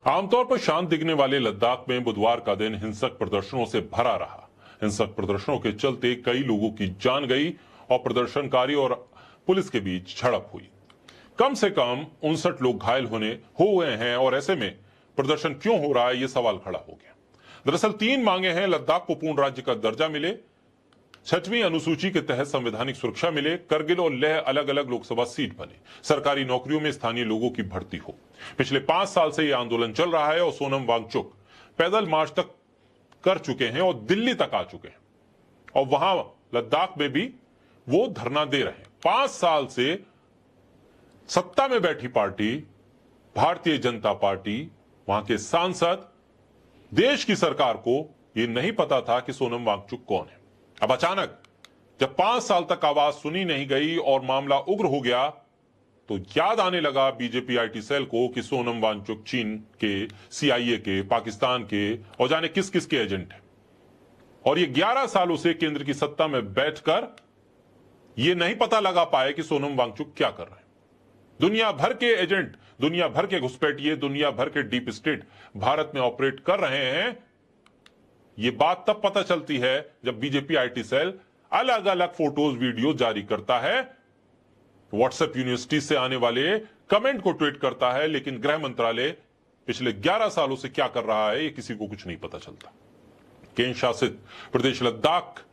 आमतौर पर शांत दिखने वाले लद्दाख में बुधवार का दिन हिंसक प्रदर्शनों से भरा रहा। हिंसक प्रदर्शनों के चलते कई लोगों की जान गई और प्रदर्शनकारी और पुलिस के बीच झड़प हुई। कम से कम 59 लोग घायल हो गए हैं और ऐसे में प्रदर्शन क्यों हो रहा है, ये सवाल खड़ा हो गया। दरअसल 3 मांगे हैं। लद्दाख को पूर्ण राज्य का दर्जा मिले, 6वीं अनुसूची के तहत संवैधानिक सुरक्षा मिले, करगिल और लेह अलग अलग लोकसभा सीट बने, सरकारी नौकरियों में स्थानीय लोगों की भर्ती हो। पिछले 5 साल से यह आंदोलन चल रहा है और सोनम वांगचुक पैदल मार्च तक कर चुके हैं और दिल्ली तक आ चुके हैं और वहां लद्दाख में भी वो धरना दे रहे हैं। 5 साल से सत्ता में बैठी पार्टी भारतीय जनता पार्टी, वहां के सांसद, देश की सरकार को यह नहीं पता था कि सोनम वांगचुक कौन है। अब अचानक जब 5 साल तक आवाज सुनी नहीं गई और मामला उग्र हो गया तो याद आने लगा बीजेपी आईटी सेल को कि सोनम वांगचुक चीन के, सीआईए के, पाकिस्तान के और जाने किस किस के एजेंट है और ये 11 सालों से केंद्र की सत्ता में बैठकर ये नहीं पता लगा पाए कि सोनम वांगचुक क्या कर रहे हैं। दुनिया भर के एजेंट, दुनिया भर के घुसपैठिए, दुनिया भर के डीप स्टेट भारत में ऑपरेट कर रहे हैं। यह बात तब पता चलती है जब बीजेपी आईटी सेल अलग अलग फोटोज, वीडियो जारी करता है, व्हाट्सएप यूनिवर्सिटी से आने वाले कमेंट को ट्वीट करता है, लेकिन गृह मंत्रालय पिछले 11 सालों से क्या कर रहा है, ये किसी को कुछ नहीं पता चलता। केंद्र शासित प्रदेश लद्दाख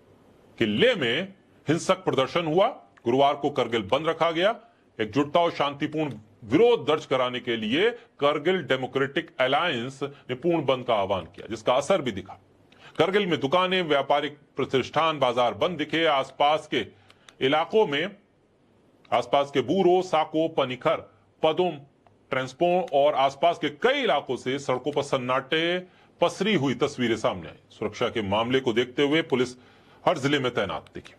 के लेह में हिंसक प्रदर्शन हुआ। गुरुवार को करगिल बंद रखा गया। एकजुटता और शांतिपूर्ण विरोध दर्ज कराने के लिए करगिल डेमोक्रेटिक अलायंस ने पूर्ण बंद का आह्वान किया, जिसका असर भी दिखा। करगिल में दुकानें, व्यापारिक प्रतिष्ठान, बाजार बंद दिखे। आसपास के इलाकों में, आसपास के बूरो, साको, पनिखर, पदुम, ट्रांसपोर्ट और आसपास के कई इलाकों से सड़कों पर सन्नाटे पसरी हुई तस्वीरें सामने आई। सुरक्षा के मामले को देखते हुए पुलिस हर जिले में तैनात दिखी।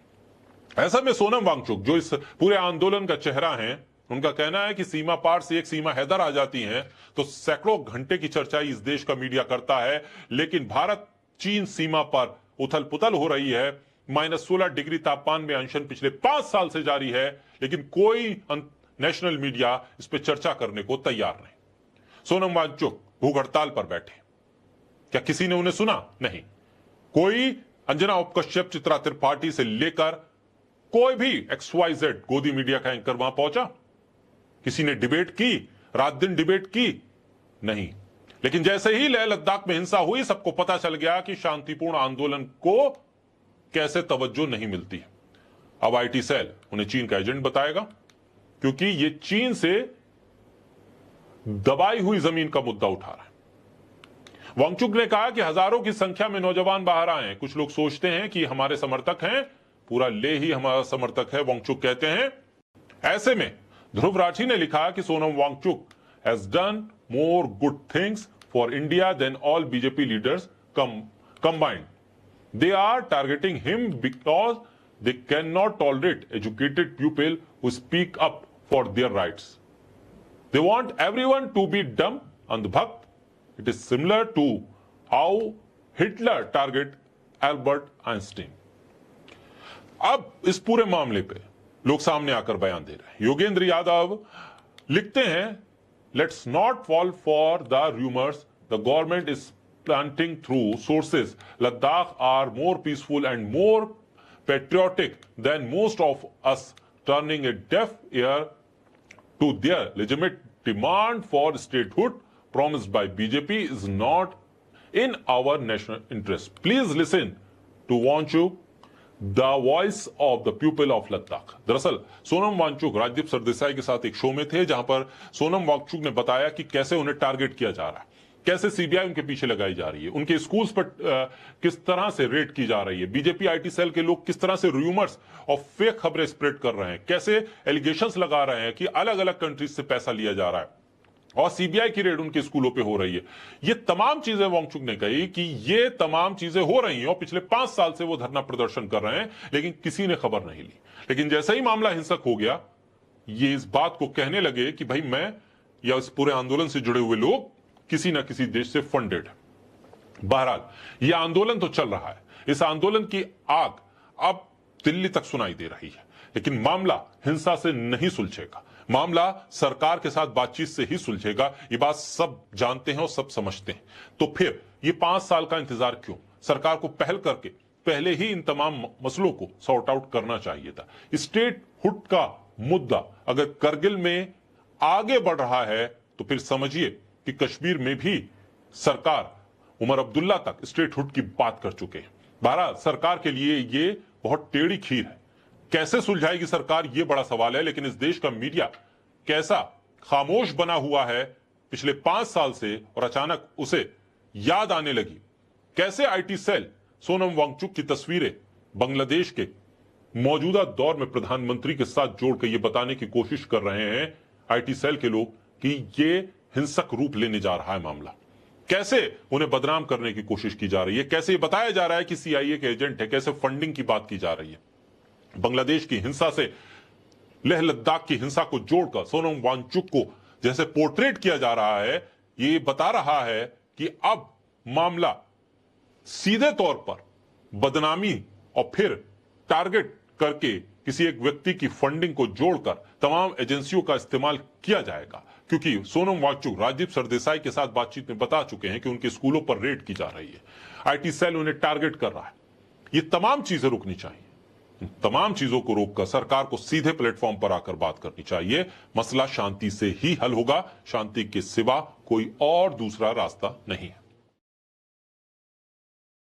ऐसा में सोनम वांगचुक, जो इस पूरे आंदोलन का चेहरा हैं, उनका कहना है कि सीमा पार से एक सीमा हैदर आ जाती है तो सैकड़ों घंटे की चर्चा इस देश का मीडिया करता है, लेकिन भारत चीन सीमा पर उथल पुथल हो रही है। -16 डिग्री तापमान में अनशन पिछले 5 साल से जारी है, लेकिन कोई नेशनल मीडिया इस पर चर्चा करने को तैयार नहीं। सोनम वांगचुक भूख हड़ताल पर बैठे, क्या किसी ने उन्हें सुना? नहीं। कोई अंजना उपकश्यप, चित्रा त्रिपाठी से लेकर कोई भी XYZ गोदी मीडिया का एंकर वहां पहुंचा? किसी ने डिबेट की, रात दिन डिबेट की? नहीं। लेकिन जैसे ही लेह लद्दाख में हिंसा हुई, सबको पता चल गया कि शांतिपूर्ण आंदोलन को कैसे तवज्जो नहीं मिलती है। अब आईटी सेल उन्हें चीन का एजेंट बताएगा, क्योंकि ये चीन से दबाई हुई जमीन का मुद्दा उठा रहा है। वांगचुक ने कहा कि हजारों की संख्या में नौजवान बाहर आए हैं। कुछ लोग सोचते हैं कि हमारे समर्थक हैं, पूरा लेह ही हमारा समर्थक है, वांगचुक कहते हैं। ऐसे में ध्रुव राठी ने लिखा कि Sonam Wangchuk has done more good things for India than all BJP leaders combined. They are targeting him because they cannot tolerate educated people who speak up for their rights. They want everyone to be dumb and bhakt. It is similar to how Hitler target Albert Einstein. अब इस पूरे मामले पे लोग सामने आकर बयान दे रहे हैं। योगेंद्र यादव लिखते हैं, let's not fall for the rumours, the government is planting through sources. Ladakh are more peaceful and more patriotic than most of us, turning a deaf ear to their legitimate demand for statehood promised by BJP is not in our national interest. Please listen to Waangchuk, the voice of the people of Ladakh. दरअसल सोनम वांगचुक राजदीप सरदेसाई के साथ एक show में थे, जहां पर सोनम वांगचुक ने बताया कि कैसे उन्हें टारगेट किया जा रहा है, कैसे सीबीआई उनके पीछे लगाई जा रही है, उनके स्कूल्स पर किस तरह से रेड की जा रही है, बीजेपी आईटी सेल के लोग किस तरह से रूमर्स और फेक खबरें स्प्रेड कर रहे हैं, कैसे एलिगेशंस लगा रहे हैं कि अलग अलग कंट्रीज से पैसा लिया जा रहा है और सीबीआई की रेड उनके स्कूलों पे हो रही है। ये तमाम चीजें वांगचुक ने कही कि ये तमाम चीजें हो रही हैं और पिछले 5 साल से वो धरना प्रदर्शन कर रहे हैं, लेकिन किसी ने खबर नहीं ली। लेकिन जैसे ही मामला हिंसक हो गया, ये इस बात को कहने लगे कि भाई मैं या इस पूरे आंदोलन से जुड़े हुए लोग किसी ना किसी देश से फंडेड है। बहरहाल यह आंदोलन तो चल रहा है। इस आंदोलन की आग अब दिल्ली तक सुनाई दे रही है, लेकिन मामला हिंसा से नहीं सुलझेगा। मामला सरकार के साथ बातचीत से ही सुलझेगा, ये बात सब जानते हैं और सब समझते हैं। तो फिर ये 5 साल का इंतजार क्यों? सरकार को पहल करके पहले ही इन तमाम मसलों को सॉर्ट आउट करना चाहिए था। स्टेट हुड का मुद्दा अगर करगिल में आगे बढ़ रहा है तो फिर समझिए कि कश्मीर में भी सरकार उमर अब्दुल्ला तक स्टेट हुड की बात कर चुके हैं। बहरहाल सरकार के लिए ये बहुत टेढ़ी खीर है। कैसे सुलझाएगी सरकार, ये बड़ा सवाल है। लेकिन इस देश का मीडिया कैसा खामोश बना हुआ है पिछले 5 साल से, और अचानक उसे याद आने लगी। कैसे आईटी सेल सोनम वांगचुक की तस्वीरें बांग्लादेश के मौजूदा दौर में प्रधानमंत्री के साथ जोड़कर यह बताने की कोशिश कर रहे हैं आईटी सेल के लोग कि ये हिंसक रूप लेने जा रहा है मामला। कैसे उन्हें बदनाम करने की कोशिश की जा रही है, कैसे ये बताया जा रहा है कि सीआईए के एजेंट है, कैसे फंडिंग की बात की जा रही है। बांग्लादेश की हिंसा से लेह लद्दाख की हिंसा को जोड़कर सोनम वांगचुक को जैसे पोर्ट्रेट किया जा रहा है, ये बता रहा है कि अब मामला सीधे तौर पर बदनामी और फिर टारगेट करके किसी एक व्यक्ति की फंडिंग को जोड़कर तमाम एजेंसियों का इस्तेमाल किया जाएगा। क्योंकि सोनम वांगचुक राजीव सरदेसाई के साथ बातचीत में बता चुके हैं कि उनके स्कूलों पर रेड की जा रही है, आईटी सेल उन्हें टारगेट कर रहा है। ये तमाम चीजें रुकनी चाहिए। इन तमाम चीजों को रोककर सरकार को सीधे प्लेटफॉर्म पर आकर बात करनी चाहिए। मसला शांति से ही हल होगा, शांति के सिवा कोई और दूसरा रास्ता नहीं है।